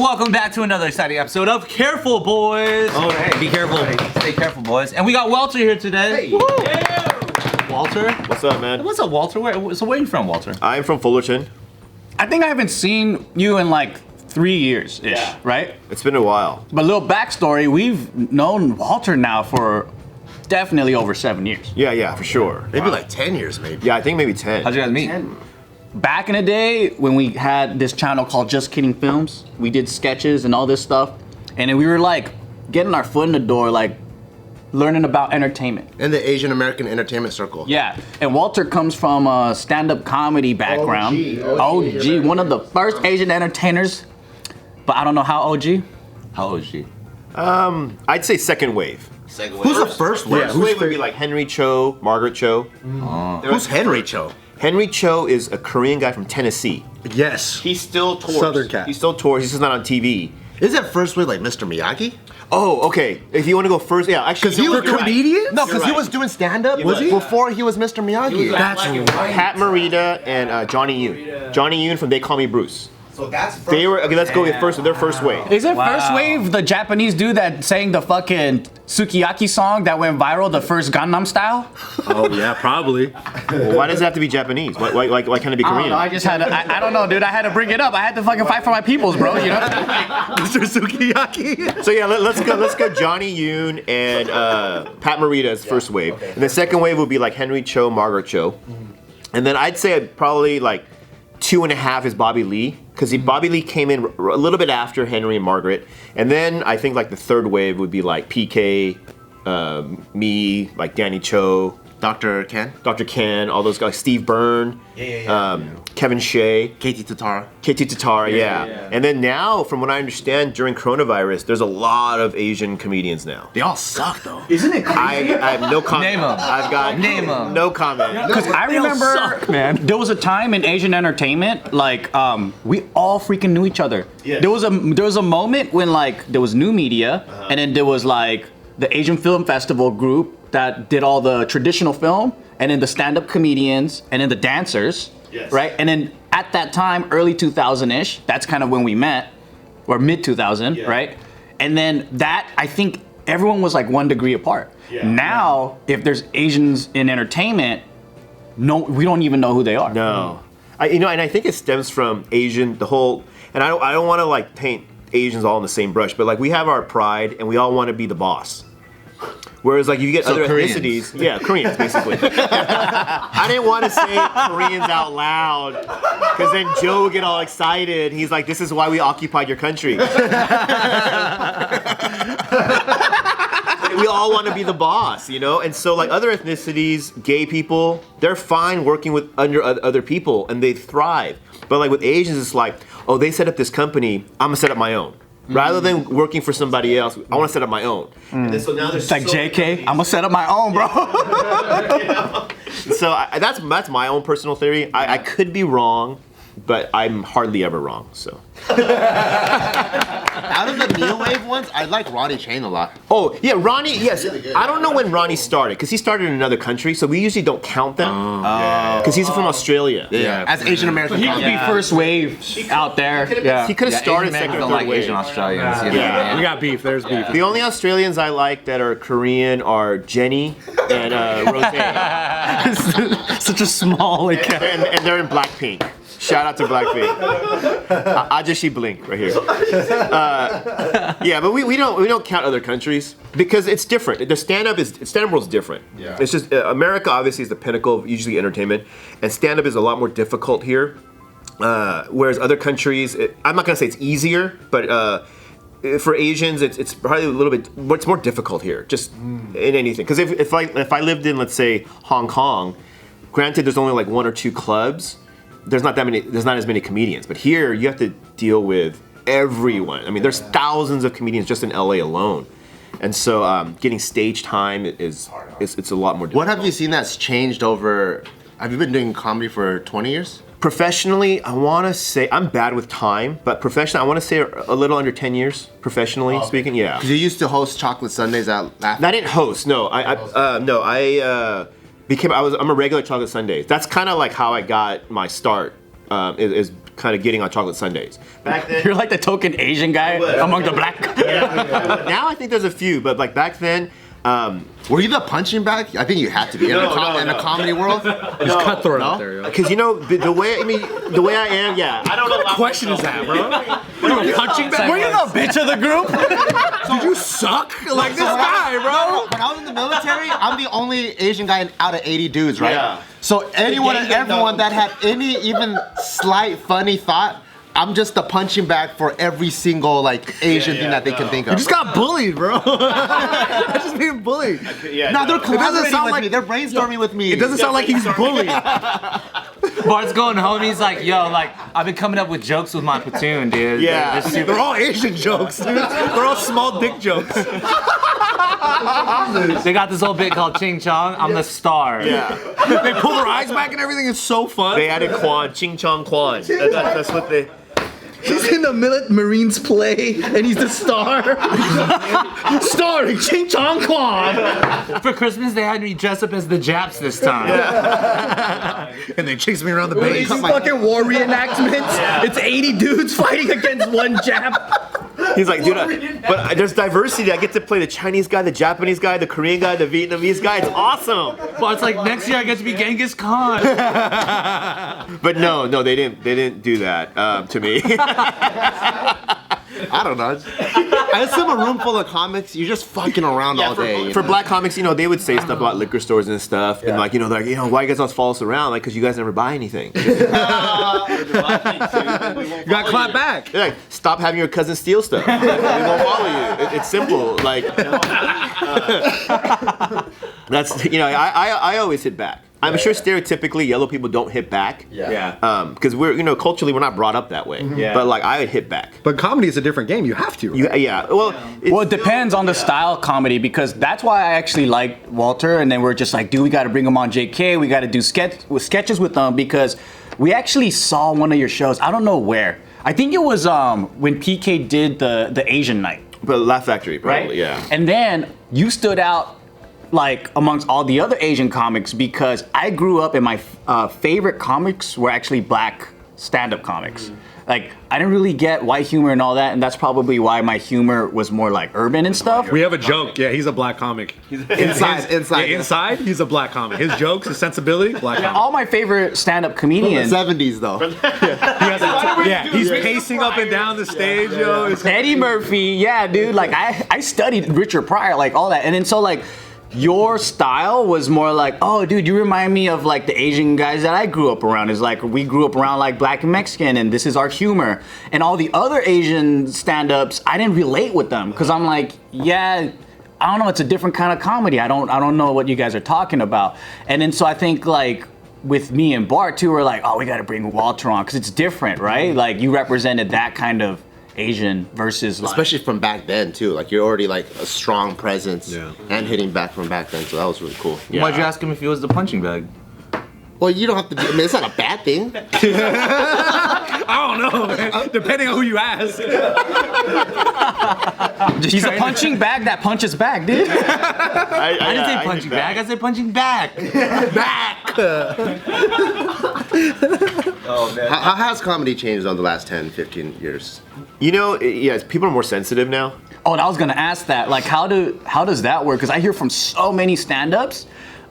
welcome back to another exciting episode of Careful Boys. Oh, hey, be careful. Stay careful, boys. And we got Walter here today. Hey. Yeah. Walter? What's up, man? What's up, Walter? Where are you from, Walter? I'm from Fullerton. I think I haven't seen you in like 3 years-ish, right? It's been a while. But a little backstory, we've known Walter now for definitely over 7 years. Yeah, for sure. Maybe like 10 years, maybe. Yeah, I think maybe 10. How'd you guys meet? Back in the day, when we had this channel called Just Kidding Films, we did sketches and all this stuff. And then we were like getting our foot in the door, like learning about entertainment. In the Asian American entertainment circle. Yeah, and Walter comes from a stand-up comedy background. OG, one of the first Asian entertainers. But I don't know how OG. How old is she? I'd say second wave. Who's the first wave? First wave would be like Henry Cho, Margaret Cho. Who's Henry Cho? Henry Cho is a Korean guy from Tennessee. Yes. He still tours. Southern cat. He still tours. He's just not on TV. Is that first wave like Mr. Miyagi? Oh, okay. If you want to go first, yeah, actually. Because he was a comedian? No, You're because he right. was doing stand-up. Was he? Before he was Mr. Miyagi. That's right. Pat Morita and Johnny Yoon. Johnny Yoon from They Call Me Bruce. So that's first. They were, okay, let's go with first, their first wave. Is it first wave the Japanese dude that sang the fucking Sukiyaki song that went viral, the first Gangnam Style? Oh yeah, probably. Well, why does it have to be Japanese? Why can't it be I don't Korean? know, I just had to, I don't know, dude, I had to bring it up. I had to fucking fight for my peoples, bro, you know? Mr. Sukiyaki. So yeah, let's go Johnny Yoon and Pat Morita as first wave. Okay. And the second wave would be like Henry Cho, Margaret Cho. And then I'd say probably like 2.5 is Bobby Lee, because Bobby Lee came in a little bit after Henry and Margaret. And then I think like the third wave would be like PK, me, like Danny Cho, Dr. Ken, all those guys, Steve Byrne, Kevin Shea, KT Tatara. KT Tatara, yeah. And then now, from what I understand, during coronavirus, there's a lot of Asian comedians now. They all suck though. Isn't it crazy? I have no comment. Name 'em. I've got Name 'em. no comment. Because I remember, man, there was a time in Asian entertainment, like, we all freaking knew each other. Yes. There was a moment when, like, there was new media, and then there was, like, the Asian Film Festival group that did all the traditional film, and then the stand-up comedians, and then the dancers, right? And then at that time, early 2000-ish, that's kind of when we met, or mid 2000, right? And then that, I think everyone was like 1 degree apart. Now, if there's Asians in entertainment, we don't even know who they are. No. And I think it stems from the whole, and I don't want to like paint Asians all in the same brush, but like we have our pride and we all want to be the boss. Whereas like you get other Koreans. ethnicities, Koreans basically. I didn't want to say Koreans out loud because then Joe would get all excited. He's like, "This is why we occupied your country." We all want to be the boss, you know? And so like other ethnicities, gay people, they're fine working with under other people and they thrive. But like with Asians, it's like, oh, they set up this company, I'm gonna set up my own. Rather than working for somebody else, I want to set up my own. And then, so now there's It's like, JK, I'm gonna set up my own, bro. So that's my own personal theory. I could be wrong, but I'm hardly ever wrong. So. Out of the new wave ones, I like Ronnie Chang a lot. Oh yeah, Ronnie. Yes, I don't know when Ronnie started because he started in another country, so we usually don't count them. Because he's from Australia. Yeah. As Asian American. He could be first wave out there. He could have started Asian men second or don't third like wave. Asian Australians. You know? Yeah. We got beef. There's beef. The only Australians I like that are Korean are Jenny and Rose. Such a small like. and they're in Blackpink. Shout out to Blackpink. Ajashi Blink right here. Yeah, but we don't count other countries because it's different. The stand-up world's different. Yeah. It's just America obviously is the pinnacle of usually entertainment, and stand-up is a lot more difficult here. Whereas other countries, I'm not gonna say it's easier, but for Asians, it's probably a little bit. It's more difficult here, just in anything. Because if I lived in, let's say, Hong Kong, granted there's only like 1 or 2 clubs. There's not as many comedians, but here you have to deal with everyone. I mean, there's thousands of comedians just in LA alone, and so getting stage time it's a lot more difficult. What have you seen that's changed over? Have you been doing comedy for 20 years? Professionally, I want to say I'm bad with time, but professionally, I want to say a little under 10 years. Professionally speaking, yeah. Because you used to host Chocolate Sundays at Laugh. I didn't host. No, I'm a regular Chocolate Sundays. That's kind of like how I got my start. Is kind of getting on chocolate sundaes. Back then, You're like the token Asian guy among the black. now I think there's a few, but like back then. Were you the punching bag? I think you had to be in a comedy world. It's cutthroat out there, yo. Because you know the way I am, yeah. I don't know. What question is that, bro? What are you, punching bag? Were you the bitch of the group? Did you suck like this guy, bro? When I was in the military, I'm the only Asian guy out of 80 dudes, right? Yeah. So anyone and everyone that had any even slight funny thought, I'm just the punching bag for every single like Asian thing that they can think of. You just got bullied, bro. I'm just being bullied. No, they're collaborating sound with like- me. They're brainstorming with me. It doesn't sound like he's bullied. Bart's going home. He's like, yo, like I've been coming up with jokes with my platoon, dude. Yeah. They're super- They're all Asian jokes, dude. They're all small dick jokes. They got this whole bit called Ching Chong. I'm the star. Yeah. They pull their eyes back and everything. It's so fun. They added Kwan, Ching Chong Kwan. That's what they. He's in the Marines play, and he's the star. Starring Ching Chong Kwan. For Christmas, they had me dress up as the Japs this time. And they chase me around the base. These fucking war reenactments. It's 80 dudes fighting against one Jap. He's like, dude, but there's diversity. I get to play the Chinese guy, the Japanese guy, the Korean guy, the Vietnamese guy. It's awesome. Bart's like, next year I get to be Genghis Khan. But no, they didn't do that to me. I don't know. I assume a room full of comics, you're just fucking around all day. For black comics, you know, they would say stuff about liquor stores and stuff, and like, you know, they're like, you know, why you guys not follow us around? Like, because you guys never buy anything. You got clapped back. They're like, stop having your cousin steal stuff. We won't follow you. It's simple. Like, that's, you know, I always hit back. I'm sure stereotypically yellow people don't hit back. Yeah. Because we're, you know, culturally we're not brought up that way. Yeah. But like, I would hit back. But comedy is a different game. You have to. Right? Yeah. Well, Well, it depends on the style of comedy because that's why I actually liked Walter. And then we're just like, dude, we got to bring him on JK. We got to do sketches with them because we actually saw one of your shows. I don't know where. I think it was when PK did the Asian night. But Laugh Factory, probably, Right? yeah. And then you stood out like amongst all the other Asian comics because I grew up and my favorite comics were actually black stand-up comics. Like I didn't really get white humor and all that, and that's probably why my humor was more like urban and stuff. We have a joke. Yeah, he's a black comic. Inside. Yeah, inside, he's a black comic. His jokes, his sensibility, black comic. All my favorite stand-up From the comedians. 70s though. Yeah, he's pacing up and down the stage, yo. It's- Eddie Murphy, yeah, dude. Like I studied Richard Pryor, like all that, and then so like your style was more like, oh, dude, you remind me of like the Asian guys that I grew up around. It's like we grew up around like black and Mexican, and this is our humor. And all the other Asian stand-ups, I didn't relate with them because I'm like, yeah. I don't know. It's a different kind of comedy. I don't know what you guys are talking about. And then so I think like with me and Bart too, we're like, oh, we got to bring Walter on because it's different, right? Like you represented that kind of Asian versus like, Especially from back then too. Like you're already like a strong presence Yeah. and hitting back from back then. So that was really cool. Why'd you ask him if he was the punching bag? Well, you don't have to be, I mean, it's not a bad thing. I don't know, man. Depending on who you ask. he's a punching bag that punches back, dude. I didn't say punching bag. I said punching back. How has comedy changed on the last 10, 15 years? You know, yes, people are more sensitive now. Oh, and I was gonna ask that. Like, how does that work? Because I hear from so many stand-ups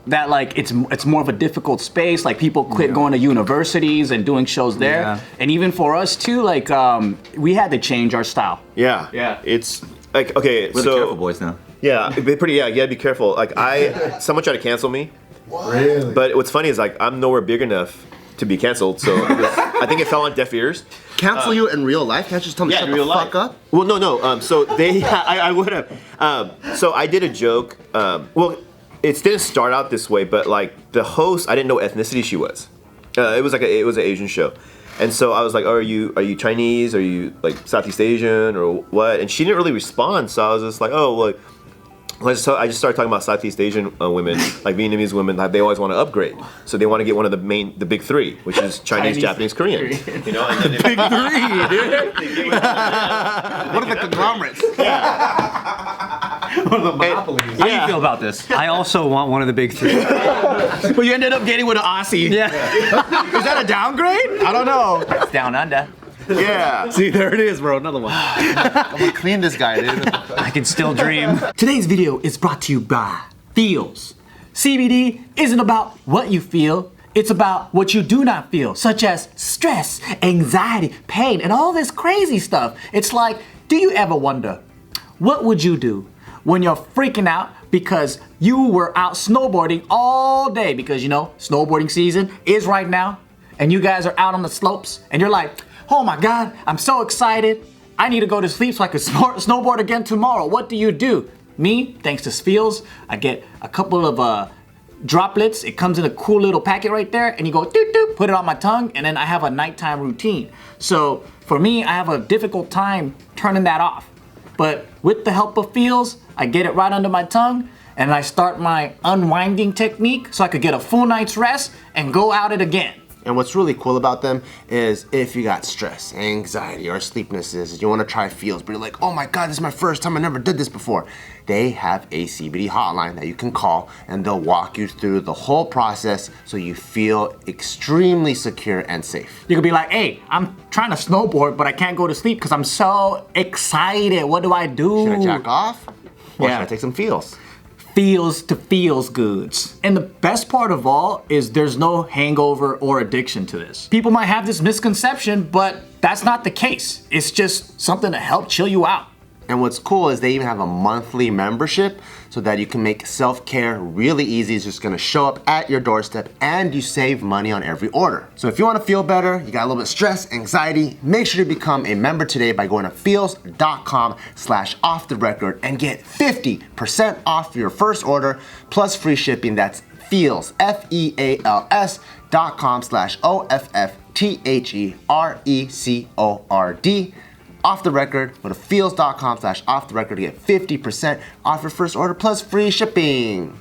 that like it's more of a difficult space. Like people quit going to universities and doing shows there. Yeah. And even for us too, like we had to change our style. Yeah. Yeah. It's like, okay, We're the careful boys now. Yeah, you gotta be careful. Like someone tried to cancel me. Really? But what's funny is like I'm nowhere big enough to be canceled, so I think it fell on deaf ears. Cancel you in real life? Can't you just tell me shut the fuck up? Well, no. So I would have. So I did a joke. Well, it didn't start out this way, but like the host, I didn't know what ethnicity she was. It was an Asian show, and so I was like, oh, are you Chinese? Are you like Southeast Asian or what? And she didn't really respond, so I was just like, oh, well. I just started talking about Southeast Asian women, like Vietnamese women, like they always want to upgrade. So they want to get one of the big three, which is Chinese, Japanese, Korean. You know, and then Big three, dude. What are the conglomerates? How do you feel about this? I also want one of the big three. But you ended up getting with an Aussie. Yeah. Is that a downgrade? I don't know. It's down under. Yeah. See, there it is, bro. Another one. I'm gonna clean this guy, dude. I can still dream. Today's video is brought to you by Feels. CBD isn't about what you feel, it's about what you do not feel, such as stress, anxiety, pain, and all this crazy stuff. It's like, do you ever wonder, what would you do when you're freaking out because you were out snowboarding all day? Because you know, snowboarding season is right now, and you guys are out on the slopes, and you're like, oh my God, I'm so excited. I need to go to sleep so I can snowboard again tomorrow. What do you do? Me, thanks to Feels, I get a couple of droplets. It comes in a cool little packet right there, and you go doop doop, put it on my tongue, and then I have a nighttime routine. So for me, I have a difficult time turning that off. But with the help of Feels, I get it right under my tongue, and I start my unwinding technique so I could get a full night's rest and go at it again. And what's really cool about them is if you got stress, anxiety, or sleeplessness, you want to try Feels, but you're like, oh my God, this is my first time, I never did this before. They have a CBD hotline that you can call, and they'll walk you through the whole process so you feel extremely secure and safe. You could be like, hey, I'm trying to snowboard, but I can't go to sleep because I'm so excited. What do I do? Should I jack off? Or Yeah. should I take some Feels? Feels to feels goods. And the best part of all is there's no hangover or addiction to this. People might have this misconception, but that's not the case. It's just something to help chill you out. And what's cool is they even have a monthly membership so that you can make self-care really easy. It's just gonna show up at your doorstep and you save money on every order. So if you wanna feel better, you got a little bit of stress, anxiety, make sure to become a member today by going to feels.com/offtherecord and get 50% off your first order plus free shipping. That's Feels, FEALS.com/OFFTHERECORD. Off the record, go to feels.com/offtherecord to get 50% off your first order plus free shipping.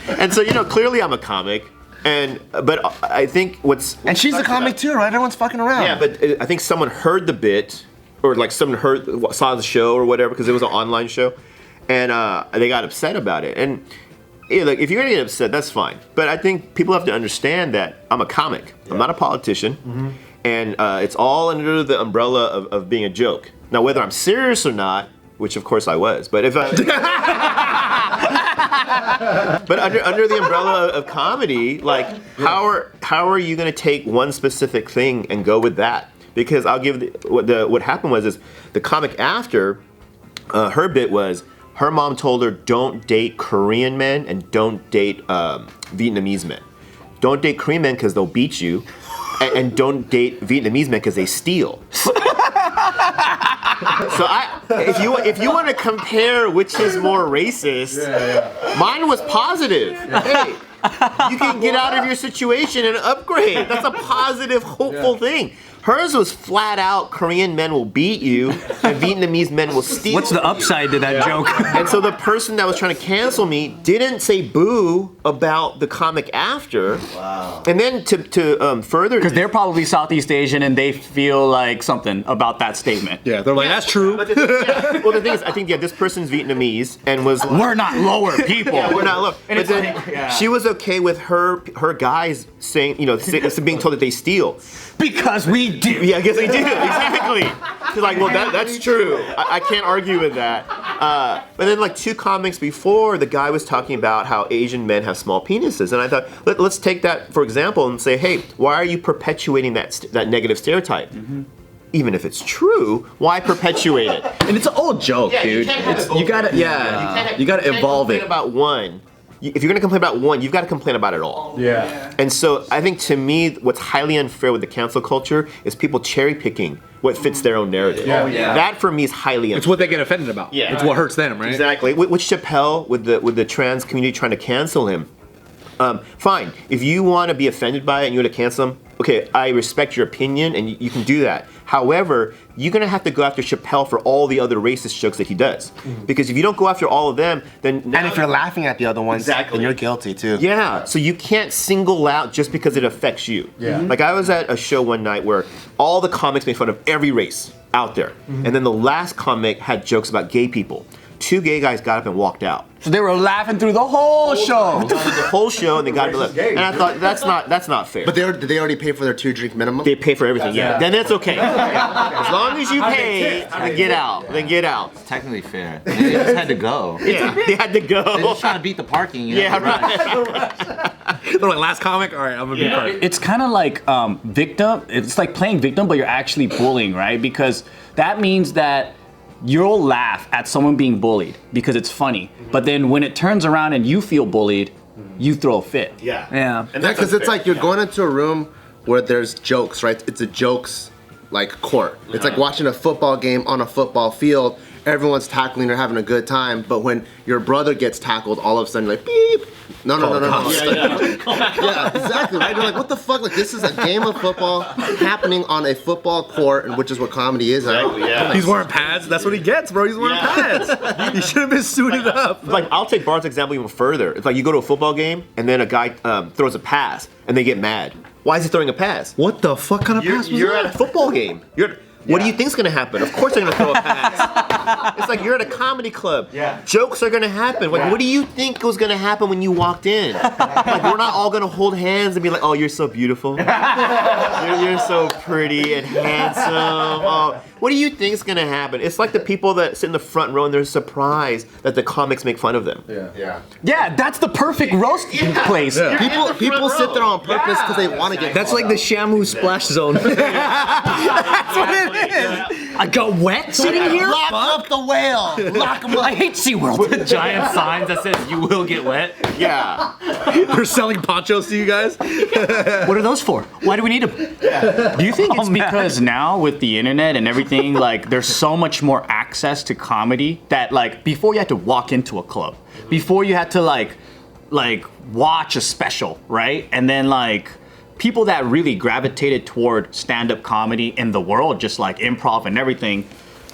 And so, you know, clearly I'm a comic, but I think what's And she's a comic too, right? Everyone's fucking around. Yeah, but I think someone heard the bit, or like someone saw the show or whatever, because it was an online show, and they got upset about it. And yeah, like if you're gonna get upset, that's fine. But I think people have to understand that I'm a comic. Yeah. I'm not a politician. Mm-hmm. And it's all under the umbrella of being a joke. Now, whether I'm serious or not, which of course I was, but if I, but under the umbrella of comedy, like how are you going to take one specific thing and go with that? Because I'll give what happened was the comic after her bit was her mom told her don't date Korean men and don't date Vietnamese men. Don't date Korean men because they'll beat you. And don't date Vietnamese men because they steal. So if you want to compare which is more racist, mine was positive. Hey, you can get out of your situation and upgrade. That's a positive, hopeful thing. Hers was flat out Korean men will beat you and Vietnamese men will steal. What's the upside to that joke? And so the person that was trying to cancel me didn't say boo about the comic after. Wow. And then to further, because they're probably Southeast Asian and they feel like something about that statement. Yeah, they're like, that's true. Well, the thing is, I think this person's Vietnamese and was like, we're not lower people. Yeah, we're not lower. And but then she was okay with her guys saying, being told that they steal. Because we do. Yeah, I guess we do. Exactly. She's like, well, that's true. I can't argue with that. But then, like 2 comics before, the guy was talking about how Asian men have small penises, and I thought, let's take that for example and say, hey, why are you perpetuating that negative stereotype? Mm-hmm. Even if it's true, why perpetuate it? And it's an old joke, dude. You gotta evolve it. About one. If you're gonna complain about one, you've got to complain about it all. Yeah. And so I think to me, what's highly unfair with the cancel culture is people cherry picking what fits their own narrative. Yeah. That for me is highly unfair. It's what they get offended about. Yeah. It's what hurts them, right? Exactly. With Chappelle, with the trans community trying to cancel him, fine. If you want to be offended by it and you want to cancel him, okay, I respect your opinion and you can do that. However, you're gonna have to go after Chappelle for all the other racist jokes that he does. Mm-hmm. Because if you don't go after all of them, then and if you're laughing at the other ones, exactly, then you're guilty too. Yeah, so you can't single out just because it affects you. Yeah. Mm-hmm. Like I was at a show one night where all the comics made fun of every race out there. Mm-hmm. And then the last comic had jokes about gay people. 2 gay guys got up and walked out. So they were laughing through the whole show. The whole show, and they got up and left. And I thought that's not fair. But did they already pay for their 2-drink minimum? They pay for everything. Yeah. Then that's okay. As long as you pay, then get out. Then get out. It's technically fair. They just had to go. Yeah, they had to go. They're just trying to beat the parking. You know? Yeah, right. They're like, last comic? All right, I'm gonna be part. It's kind of like victim. It's like playing victim, but you're actually bullying, right? Because that means that you'll laugh at someone being bullied because it's funny. But then when it turns around and you feel bullied, you throw a fit. Yeah. Yeah. And Yeah, because it's like you're going into a room where there's jokes, right? It's a jokes like court. It's like watching a football game on a football field. Everyone's tackling, they're having a good time. But when your brother gets tackled, all of a sudden you're like, beep. No. Yeah, exactly, right? You're like, what the fuck? Like, this is a game of football happening on a football court, and which is what comedy is. Exactly, yeah. He's wearing pads. That's what he gets, bro. He's wearing pads. He should have been suited up. Like, I'll take Bart's example even further. It's like you go to a football game, and then a guy throws a pass, and they get mad. Why is he throwing a pass? What the fuck kind of pass was You're that? at a football game. What do you think's gonna happen? Of course they're gonna throw a pass. It's like you're at a comedy club. Yeah. Jokes are gonna happen. Like, what do you think was gonna happen when you walked in? Like, we're not all gonna hold hands and be like, oh, you're so beautiful. you're so pretty and handsome. Oh, what do you think's gonna happen? It's like the people that sit in the front row and they're surprised that the comics make fun of them. Yeah, that's the perfect roast place. Yeah. People sit there on purpose because they want to get. That's like the Shamu splash zone. That's what it is. I got wet sitting here. Lock up the whale. Lock him up. I hate SeaWorld. Giant signs that says "You will get wet." Yeah. They're selling ponchos to you guys. What are those for? Why do we need them? Do you think it's because now with the internet and everything, like there's so much more access to comedy that like before you had to walk into a club, before you had to like watch a special, right? And then like people that really gravitated toward stand-up comedy in the world, just like improv and everything,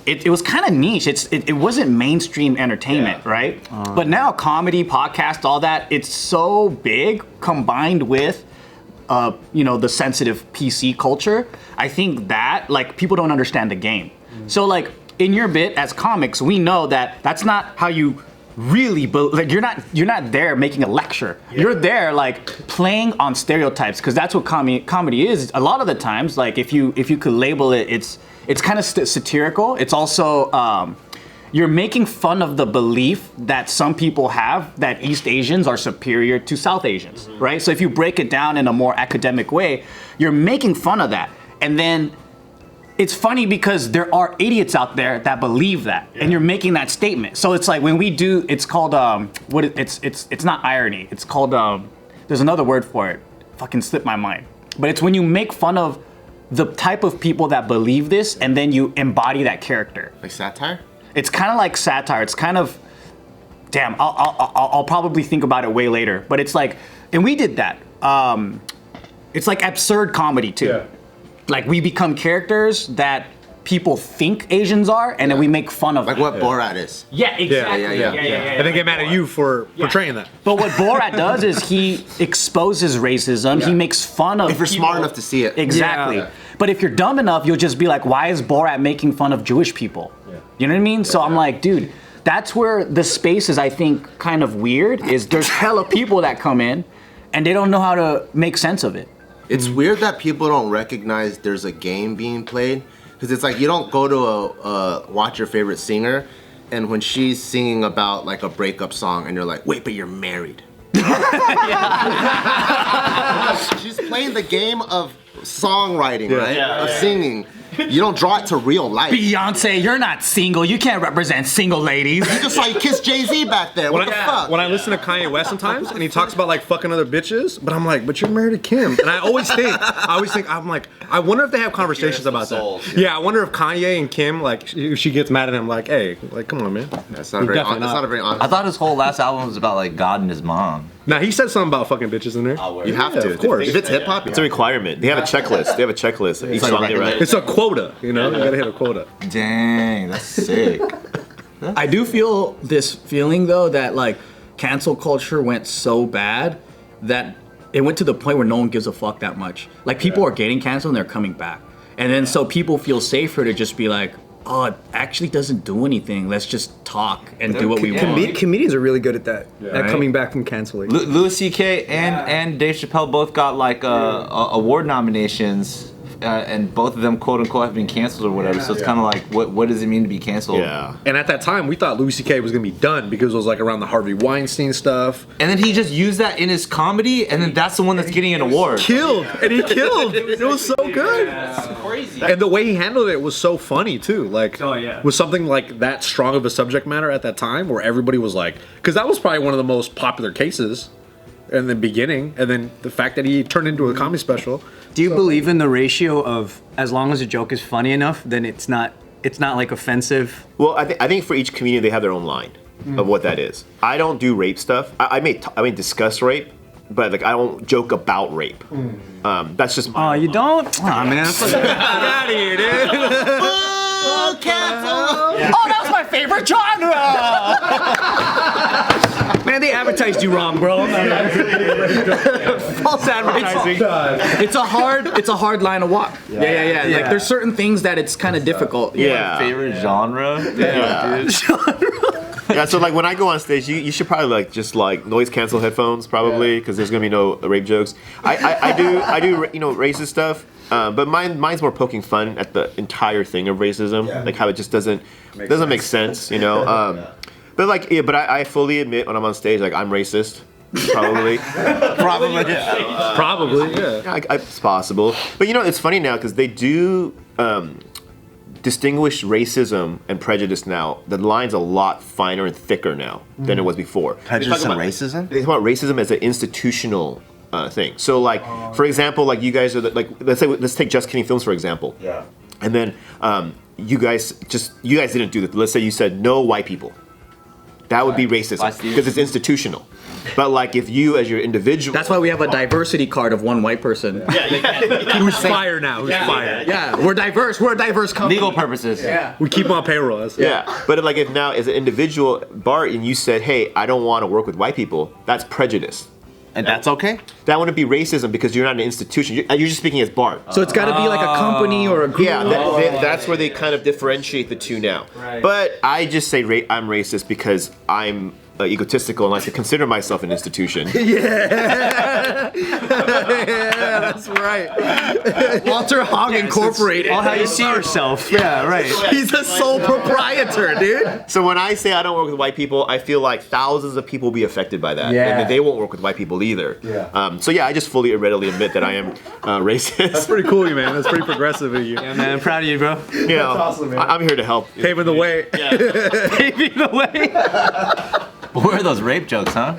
it was kind of niche. It wasn't mainstream entertainment, right? But now comedy, podcast, all that, it's so big combined with the sensitive PC culture. I think that like people don't understand the game. So like in your bit as comics, we know that that's not how you really, like you're not there making a lecture. You're there like playing on stereotypes because that's what comedy is. A lot of the times, like if you could label it, it's kind of satirical. It's also you're making fun of the belief that some people have that East Asians are superior to South Asians, right? So if you break it down in a more academic way, you're making fun of that, and then it's funny because there are idiots out there that believe that, and you're making that statement. So it's like when we do, it's called it's not irony. It's called there's another word for it. Fucking slipped my mind. But it's when you make fun of the type of people that believe this, and then you embody that character. Like satire? It's kind of like satire. It's kind of, damn. I'll probably think about it way later. But it's like, and we did that. It's like absurd comedy too. Yeah. Like we become characters that people think Asians are, and then we make fun of Like them. what Borat is. Yeah, exactly. Yeah. And they get mad at you for portraying that. But what Borat does is he exposes racism. Yeah. He makes fun of If you're people. smart enough to see it. Exactly. Yeah. But if you're dumb enough, you'll just be like, why is Borat making fun of Jewish people? You know what I mean? So I'm like, dude, that's where the space is, I think, kind of weird, is there's hella people that come in and they don't know how to make sense of it. It's weird that people don't recognize there's a game being played, because it's like you don't go to watch your favorite singer, and when she's singing about like a breakup song, and you're like, wait, but you're married. She's playing the game of songwriting, right? Of singing. You don't draw it to real life. Beyonce, you're not single. You can't represent single ladies. You just saw you kiss Jay-Z back there. What the fuck? When I listen to Kanye West sometimes, and he talks about like fucking other bitches, but I'm like, but you're married to Kim, and I always think, I'm like, I wonder if they have conversations about that. Yeah, I wonder if Kanye and Kim, like, if she gets mad at him, like, hey, like, come on, man. That's not very honest. That's not a very honest. I thought his whole last album was about like God and his mom. Now he said something about fucking bitches in there. You have to. of course. If it's hip hop, It's a requirement. They have a checklist. They have a checklist. Each like song they record write. It's a quota, you know. You gotta hit a quota. Dang, that's sick. I do feel this feeling though that like cancel culture went so bad that it went to the point where no one gives a fuck that much. Like people are getting canceled and they're coming back. And then so people feel safer to just be like, it actually doesn't do anything. Let's just talk and do what we want. Comedians are really good at that. At Right? coming back from canceling. Louis C.K. and Dave Chappelle both got like award nominations, and both of them quote unquote have been canceled or whatever. So it's kind of like, what does it mean to be canceled? Yeah. And at that time, we thought Louis C.K. was gonna be done because it was like around the Harvey Weinstein stuff. And then he just used that in his comedy, and then that's the one that's getting an award. Killed, and he killed. It was so good. Crazy. And the way he handled it was so funny too. Like, was something like that strong of a subject matter at that time, where everybody was like, because that was probably one of the most popular cases in the beginning, and then the fact that he turned into a comedy special. Do you believe in the ratio of as long as a joke is funny enough, then it's not like offensive? Well, I think for each comedian they have their own line of what that is. I don't do rape stuff. I may discuss rape, but like I don't joke about rape. That's just my. Oh, you don't? Oh man, Get out of here, dude. Oh, that was my favorite genre. man, they advertised you wrong, bro. False advertising. It's a hard line to walk. Yeah. Like there's certain things that it's kind of difficult. Yeah. Favorite genre? Yeah. Dude. Yeah, so like when I go on stage, you should probably like just like noise cancel headphones probably because there's gonna be no rape jokes. I do racist stuff, but mine's more poking fun at the entire thing of racism, like how it just doesn't make sense, you know. But like but I fully admit when I'm on stage like I'm racist. Probably. Probably. Yeah, it's possible. But you know it's funny now because they do. Distinguish racism and prejudice now. The line's a lot finer and thicker now than it was before. Prejudice and racism? They talk about racism as an institutional thing. So, like, for example, like you guys are like, let's take Just Kidding Films for example. Yeah. And then you guys didn't do that. Let's say you said no white people. That would be racism because it's institutional. But like if you as your individual, That's why we have a diversity card of one white person. Who's fired now? Who's fired? Yeah, we're diverse. We're a diverse company. Legal purposes. Yeah. We keep him on payroll. Yeah, but like if now as an individual, Bart, and you said, hey, I don't want to work with white people, that's prejudice. And that's okay? That wouldn't be racism because you're not an institution. You're just speaking as Bart. So it's got to be like a company or a group. Yeah, that's where they kind of differentiate the two now. Right. But I just say I'm racist because I'm egotistical and like to consider myself an institution. Yeah, that's right. Walter Hogg Incorporated. All how you see yourself. Yeah, right. He's a sole proprietor, dude. So when I say I don't work with white people, I feel like thousands of people will be affected by that. Yeah. And they won't work with white people either. Yeah. So yeah, I just fully readily admit that I am racist. That's pretty cool, man. That's pretty progressive of you. Yeah, man, I'm proud of you, bro. You know, awesome, man. I'm here to help. Paving the way. Paving the way. Where are those rape jokes, huh?